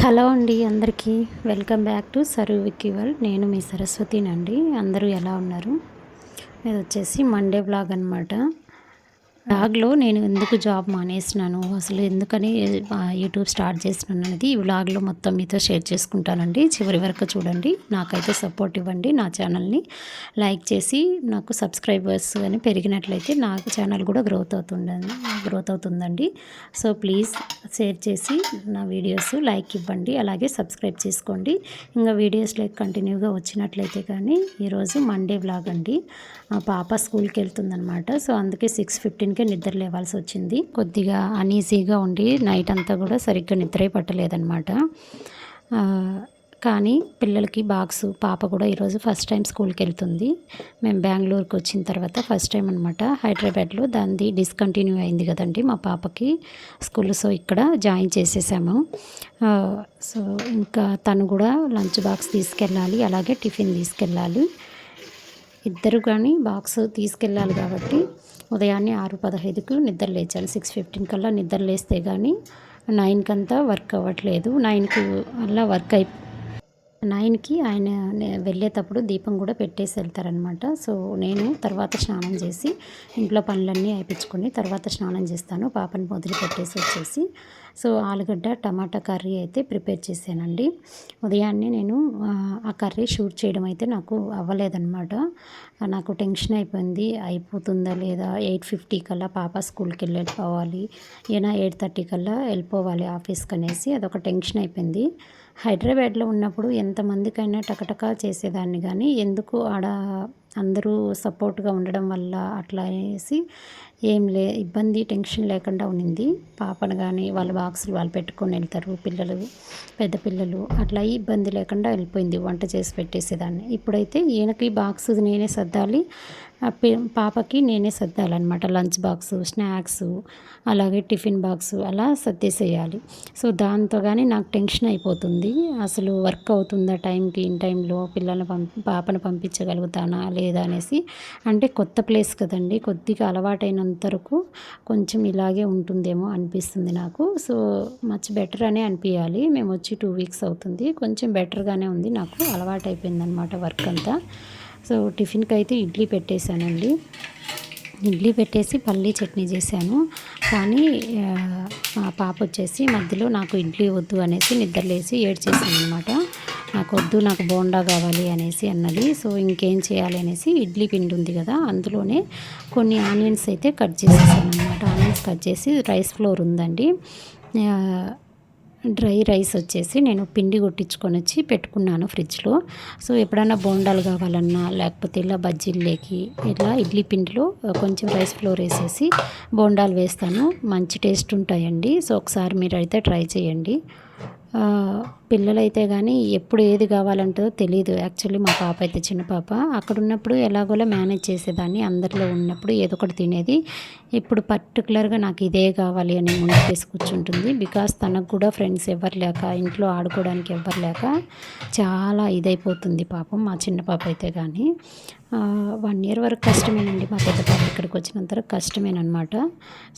Hello అండి అందరికీ welcome back to sir Vicky world. నేను మీ సరస్వతినండి. అందరూ ఎలా ఉన్నారు? ఇది వచ్చేసి మండే వ్లాగ్ అనమాట. వ్లాగ్లో నేను ఎందుకు జాబ్ మానేసినాను, అసలు ఎందుకని యూట్యూబ్ స్టార్ట్ చేసినాను అనేది ఈ వ్లాగ్లో మొత్తం మీతో షేర్ చేసుకుంటానండి. చివరి వరకు చూడండి. నాకైతే సపోర్ట్ ఇవ్వండి. నా ఛానల్ని లైక్ చేసి నాకు సబ్స్క్రైబర్స్ అని పెరిగినట్లయితే నాకు ఛానల్ కూడా గ్రోత్ అవుతుందండి. సో ప్లీజ్ షేర్ చేసి నా వీడియోస్ లైక్ ఇవ్వండి, అలాగే సబ్స్క్రైబ్ చేసుకోండి. ఇంకా వీడియోస్ లైక్ కంటిన్యూగా వచ్చినట్లయితే కానీ ఈరోజు మండే వ్లాగ్ అండి. మా పాప స్కూల్కి వెళ్తుందనమాట. సో అందుకే 6:15కే నిద్ర లేవాల్సి వచ్చింది. కొద్దిగా అన్ఈజీగా ఉండి నైట్ అంతా కూడా సరిగ్గా నిద్రే పట్టలేదనమాట. కానీ పిల్లలకి బాక్స్, పాప కూడా ఈరోజు ఫస్ట్ టైం స్కూల్కి వెళ్తుంది. మేము బెంగళూరుకి వచ్చిన తర్వాత ఫస్ట్ టైం అనమాట హైదరాబాద్లో. దాన్ని డిస్కంటిన్యూ అయింది కదండి మా పాపకి స్కూల్. సో ఇక్కడ జాయిన్ చేసేసాము. సో ఇంకా తను కూడా లంచ్ బాక్స్ తీసుకెళ్ళాలి, అలాగే టిఫిన్ తీసుకెళ్ళాలి. ఇద్దరు కానీ బాక్స్ తీసుకెళ్ళాలి కాబట్టి ఉదయాన్నే 6:15కు నిద్ర లేచాలి. 6:15 కల్లా నిద్ర లేస్తే కానీ 9కి అంతా వర్క్ అవ్వట్లేదు. 9కి అలా వర్క్ 9కి ఆయన వెళ్ళేటప్పుడు దీపం కూడా పెట్టేసి వెళ్తారనమాట. సో నేను తర్వాత స్నానం చేసి ఇంట్లో పనులన్నీ అయిపించుకొని తర్వాత స్నానం చేస్తాను, పాపని వదిలి పెట్టేసి వచ్చేసి. సో ఆలుగడ్డ టమాటా కర్రీ అయితే ప్రిపేర్ చేశానండి. ఉదయాన్నే నేను ఆ కర్రీ షూట్ చేయడం అయితే నాకు అవ్వలేదన్నమాట. నాకు టెన్షన్ అయిపోయింది, అయిపోతుందా లేదా. 8:50 కల్లా పాప స్కూల్కి వెళ్ళిపోవాలి, ఈయన 8:30 కల్లా వెళ్ళిపోవాలి ఆఫీస్కి అనేసి అదొక టెన్షన్ అయిపోయింది. హైదరాబాద్లో ఉన్నప్పుడు ఎంతమందికైనా టకటకా చేసేదాన్ని, కానీ ఎందుకు ఆడ అందరూ సపోర్ట్గా ఉండడం వల్ల అట్లా అనేసి ఏం ఇబ్బంది టెన్షన్ లేకుండా ఉండింది. పాపను కానీ వాళ్ళ బాక్సులు వాళ్ళు పెట్టుకొని వెళ్తారు, పిల్లలు పెద్ద పిల్లలు, అట్లా ఇబ్బంది లేకుండా వెళ్ళిపోయింది. వంట చేసి పెట్టేసేదాన్ని. ఇప్పుడైతే ఈయనకి బాక్స్ నేనే సర్దాలి, పాపకి నేనే సర్దాలన్నమాట. లంచ్ బాక్సు, స్నాక్స్, అలాగే టిఫిన్ బాక్సు అలా సర్దేసేయాలి. సో దాంతో కానీ నాకు టెన్షన్ అయిపోతుంది. అసలు వర్క్ అవుతుందా టైంకి, ఇన్ టైంలో పిల్లల్ని పాపను పంపించగలుగుతానా లేదా అనేసి. అంటే కొత్త ప్లేస్ కదండి, కొద్దిగా అలవాటైనంత వరకు కొంచెం ఇలాగే ఉంటుందేమో అనిపిస్తుంది నాకు. సో మచ్ బెటర్ అనే అనిపించాలి. మేము వచ్చి 2 వీక్స్ అవుతుంది, కొంచెం బెటర్గానే ఉంది, నాకు అలవాటు అయిపోయిందనమాట వర్క్ అంతా. సో టిఫిన్కి అయితే ఇడ్లీ పెట్టేశానండి. ఇడ్లీ పెట్టేసి పల్లీ చట్నీ చేశాను. కానీ మా పాప వచ్చేసి మధ్యలో నాకు ఇడ్లీ వద్దు అనేసి నిద్రలేసి ఏడ్చేసింది అనమాట. నాకు వద్దు, నాకు బోండా కావాలి అనేసి అన్నది. సో ఇంకేం చేయాలి అనేసి ఇడ్లీ పిండి ఉంది కదా, అందులోనే కొన్ని ఆనియన్స్ అయితే కట్ చేసేసాను అనమాట. ఆనియన్స్ కట్ చేసి రైస్ ఫ్లోర్ ఉందండి, డ్రై రైస్ వచ్చేసి నేను పిండి కొట్టించుకొని వచ్చి పెట్టుకున్నాను ఫ్రిడ్జ్లో. సో ఎప్పుడన్నా బోండాలు కావాలన్నా లేకపోతే ఇలా బజ్జీల్లోకి ఇలా ఇడ్లీ పిండిలో కొంచెం రైస్ ఫ్లోర్ వేసేసి బోండాలు వేస్తాను. మంచి టేస్ట్ ఉంటాయండి. సో ఒకసారి మీరు అయితే ట్రై చేయండి. పిల్లలైతే కానీ ఎప్పుడు ఏది కావాలంటో తెలియదు. యాక్చువల్లీ మా పాప అయితే చిన్న పాప, అక్కడ ఉన్నప్పుడు ఎలాగోలా మేనేజ్ చేసేదాన్ని, అందరిలో ఉన్నప్పుడు ఏదో ఒకటి తినేది. ఇప్పుడు పర్టికులర్గా నాకు ఇదే కావాలి అని ముందుకేసి కూర్చుంటుంది. బికాస్ తనకు కూడా ఫ్రెండ్స్ ఎవరు లేక, ఇంట్లో ఆడుకోవడానికి ఎవరు లేక చాలా ఇదైపోతుంది పాపం, మా చిన్న పాప అయితే. కానీ 1 ఇయర్ వరకు కష్టమేనండి, మా పెద్ద పాప ఇక్కడికి వచ్చినంత వరకు కష్టమేనమాట.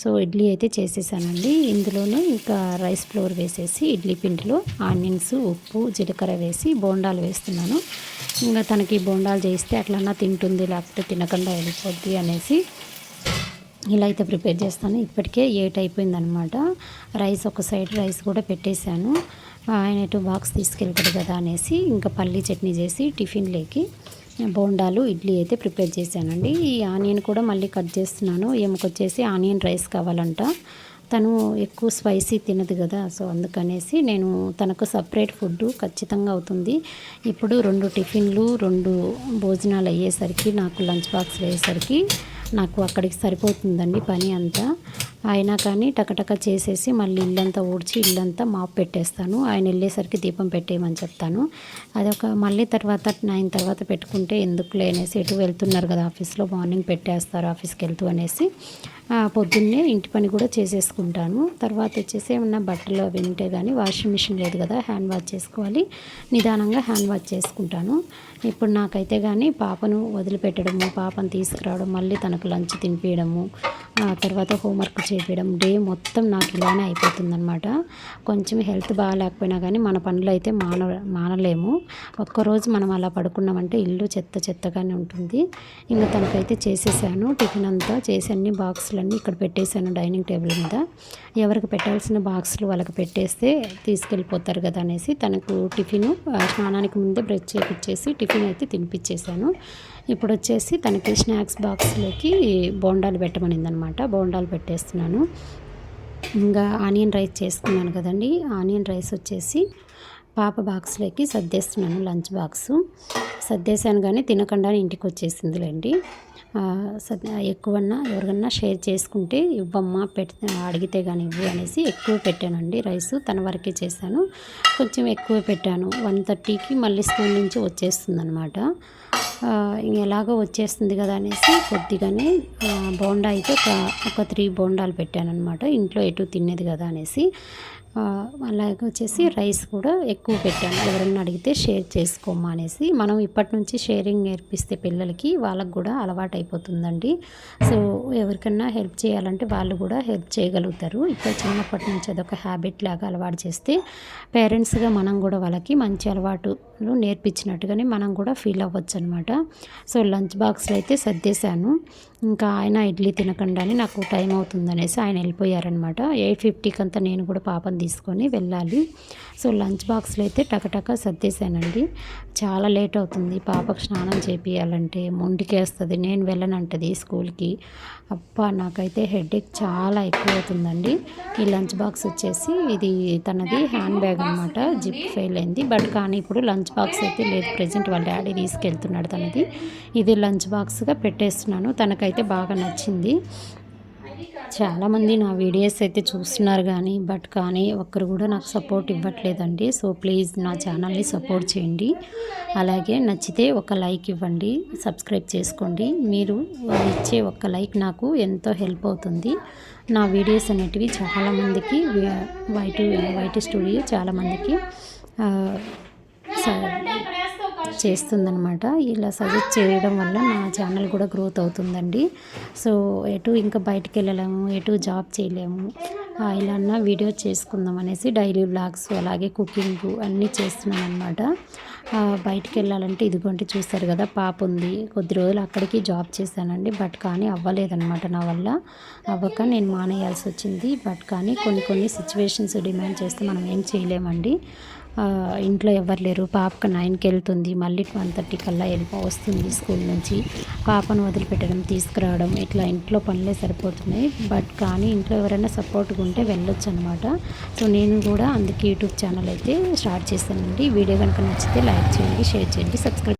సో ఇడ్లీ అయితే చేసేసానండి. ఇందులోనే ఇంకా రైస్ ఫ్లోర్ వేసేసి ఇడ్లీ పిండిలో ఆనియన్స్, ఉప్పు, జీలకర్ర వేసి బోండాలు వేస్తున్నాను. ఇంకా తనకి బోండాలు చేస్తే అట్లన్నా తింటుంది, లేకపోతే తినకుండా వెళ్ళిపోద్ది అనేసి ఇలా అయితే ప్రిపేర్ చేస్తాను. ఇప్పటికే 8 అయిపోయిందనమాట. రైస్ ఒక సైడ్ రైస్ కూడా పెట్టేశాను. ఆయన 2 బాక్స్ తీసుకెళ్తాడు కదా అనేసి ఇంకా పల్లీ చట్నీ చేసి టిఫిన్లోకి బోండాలు, ఇడ్లీ అయితే ప్రిపేర్ చేశానండి. ఈ ఆనియన్ కూడా మళ్ళీ కట్ చేస్తున్నాను. ఏమకొచ్చేసి ఆనియన్ రైస్ కావాలంట, తను ఎక్కువ స్పైసీ తినదు కదా. సో అందుకనేసి నేను తనకు సపరేట్ ఫుడ్ ఖచ్చితంగా అవుతుంది. ఇప్పుడు 2 టిఫిన్లు 2 భోజనాలు అయ్యేసరికి, నాకు లంచ్ బాక్స్ అయ్యేసరికి నాకు అక్కడికి సరిపోతుందండి పని అంతా. అయినా కానీ టకటక చేసేసి మళ్ళీ ఇల్లంతా ఊడ్చి ఇల్లంతా మాప్ పెట్టేస్తాను. ఆయన వెళ్ళేసరికి దీపం పెట్టేయమని చెప్తాను. అదొక మళ్ళీ తర్వాత 9 తర్వాత పెట్టుకుంటే ఎందుకులే అనేసి, ఎటు వెళ్తున్నారు కదా ఆఫీస్లో, మార్నింగ్ పెట్టేస్తారు ఆఫీస్కి వెళ్తూ అనేసి పొద్దున్నే ఇంటి పని కూడా చేసేసుకుంటాను. తర్వాత వచ్చేసి ఏమన్నా బట్టలు అవి ఉంటే కానీ వాషింగ్ మిషన్ లేదు కదా, హ్యాండ్ వాష్ చేసుకోవాలి. నిదానంగా హ్యాండ్ వాష్ చేసుకుంటాను. ఇప్పుడు నాకైతే కానీ పాపను వదిలిపెట్టడము, పాపను తీసుకురావడం, మళ్ళీ తనకు లంచ్ తినిపించడము, తర్వాత హోంవర్క్ చేపించడం, డే మొత్తం నాకు ఇలానే అయిపోతుందన్నమాట. కొంచెం హెల్త్ బాగాలేకపోయినా కానీ మన పనులు అయితే మానలేము. ఒక్కరోజు మనం అలా పడుకున్నామంటే ఇల్లు చెత్త చెత్తగానే ఉంటుంది. ఇంకా తనకైతే చేసేసాను. టిఫిన్ అంతా చేసి అన్ని బాక్సులన్నీ ఇక్కడ పెట్టేశాను డైనింగ్ టేబుల్ మీద. ఎవరికి పెట్టాల్సిన బాక్సులు వాళ్ళకి పెట్టేస్తే తీసుకెళ్ళిపోతారు కదా అనేసి తనకు టిఫిన్ స్నానానికి ముందే బ్రష్ చేపించేసి టిఫిన్ అయితే తినిపించేశాను. ఇప్పుడు వచ్చేసి తనకి స్నాక్స్ బాక్స్లోకి బోండాలు పెట్టమనిందనమాట. బోండాలు పెట్టేస్తున్నాను. ఇంకా ఆనియన్ రైస్ చేసుకున్నాను కదండి. ఆనియన్ రైస్ వచ్చేసి పాప బాక్స్లోకి సర్దేస్తున్నాను. లంచ్ బాక్సు సర్దేశాను కానీ తినకుండానే ఇంటికి వచ్చేసిందిలేండి. ఎక్కువన్నా ఎవరికన్నా షేర్ చేసుకుంటే ఇవ్వమ్మా అడిగితే కానీ ఇవ్వు అనేసి ఎక్కువ పెట్టానండి. రైసు తన వరకే చేశాను. కొంచెం ఎక్కువ పెట్టాను. 1:30కి మళ్ళీ స్కూల్ నుంచి వచ్చేస్తుందనమాట. ఎలాగో వచ్చేస్తుంది కదా అనేసి కొద్దిగానే బోండా అయితే ఒక 3 బోండాలు పెట్టానమాట. ఇంట్లో ఎటు తినేది కదా అనేసి. అలాగే వచ్చేసి రైస్ కూడా ఎక్కువ పెట్టాను. ఎవరన్నా అడిగితే షేర్ చేసుకోమ్మా అనేసి. మనం ఇప్పటి నుంచి షేరింగ్ నేర్పిస్తే పిల్లలకి వాళ్ళకు కూడా అలవాటు అయిపోతుందండి. సో ఎవరికన్నా హెల్ప్ చేయాలంటే వాళ్ళు కూడా హెల్ప్ చేయగలుగుతారు. ఇప్పుడు చిన్నప్పటి నుంచి అదొక హ్యాబిట్ లాగా అలవాటు చేస్తే పేరెంట్స్గా మనం కూడా వాళ్ళకి మంచి అలవాటులు నేర్పించినట్టుగానే మనం కూడా ఫీల్ అవ్వచ్చు అనమాట. సో లంచ్ బాక్స్లో అయితే సర్దేశాను. ఇంకా ఆయన ఇడ్లీ తినకుండానే నాకు టైం అవుతుందనేసి ఆయన వెళ్ళిపోయారనమాట. 8:50కి అంతా నేను కూడా పాపను తీసుకొని వెళ్ళాలి. సో లంచ్ బాక్స్లో అయితే టకటక సర్దేశానండి. చాలా లేట్ అవుతుంది పాపకు స్నానం చేపియాలంటే, మొండికేస్తుంది, నేను వెళ్ళనంటది స్కూల్కి. అబ్బా నాకైతే హెడేక్ చాలా ఎక్కువ అవుతుందండి. ఈ లంచ్ బాక్స్ వచ్చేసి ఇది తనది హ్యాండ్ బ్యాగ్ అనమాట. జిప్ ఫెయిల్ అయింది. బట్ కానీ ఇప్పుడు లంచ్ బాక్స్ అయితే లేదు, ప్రెజెంట్ వాళ్ళ డాడీ తీసుకెళ్తున్నాడు తనది. ఇది లంచ్ బాక్స్గా పెట్టేస్తున్నాను. తనకైతే బాగా నచ్చింది. చాలామంది నా వీడియోస్ అయితే చూస్తున్నారు కానీ ఒక్కరు కూడా నాకు సపోర్ట్ ఇవ్వట్లేదండి. సో ప్లీజ్ నా ఛానల్ని సపోర్ట్ చేయండి. అలాగే నచ్చితే ఒక లైక్ ఇవ్వండి, సబ్స్క్రైబ్ చేసుకోండి. మీరు ఇచ్చే ఒక్క లైక్ నాకు ఎంతో హెల్ప్ అవుతుంది. నా వీడియోస్ అనేటివి చాలామందికి వైటీ స్టూడియో చాలామందికి చేస్తుందనమాట. ఇలా సజెస్ట్ చేయడం వల్ల నా ఛానల్ కూడా గ్రోత్ అవుతుందండి. సో ఎటు ఇంకా బయటికి వెళ్ళలేము, ఎటు జాబ్ చేయలేము, ఇలా వీడియో చేసుకుందాం అనేసి డైలీ వ్లాగ్స్ అలాగే కుకింగ్ అన్నీ చేస్తున్నాను అనమాట. బయటికి వెళ్ళాలంటే ఇదిగోండి చూస్తారు కదా, పాప ఉంది. కొద్ది రోజులు అక్కడికి జాబ్ చేశానండి. బట్ కానీ అవ్వలేదన్నమాట. నా వల్ల అవ్వక నేను మానేయాల్సి వచ్చింది. బట్ కానీ కొన్ని సిచ్యువేషన్స్ డిమాండ్ చేస్తే మనం ఏం చేయలేమండి. ఇంట్లో ఎవరు లేరు. పాపకు 9కి వెళ్తుంది, మళ్ళీ 1:30 కల్లా వస్తుంది స్కూల్ నుంచి. పాపను వదిలిపెట్టడం, తీసుకురావడం, ఇట్లా ఇంట్లో పనులే సరిపోతున్నాయి. బట్ కానీ ఇంట్లో ఎవరైనా సపోర్ట్గా ఉంటే వెళ్ళొచ్చు అనమాట. సో నేను కూడా అందుకే యూట్యూబ్ ఛానల్ అయితే స్టార్ట్ చేశానండి. వీడియో కనుక నచ్చితే లైక్ చేయండి, షేర్ చేయండి, సబ్స్క్రైబ్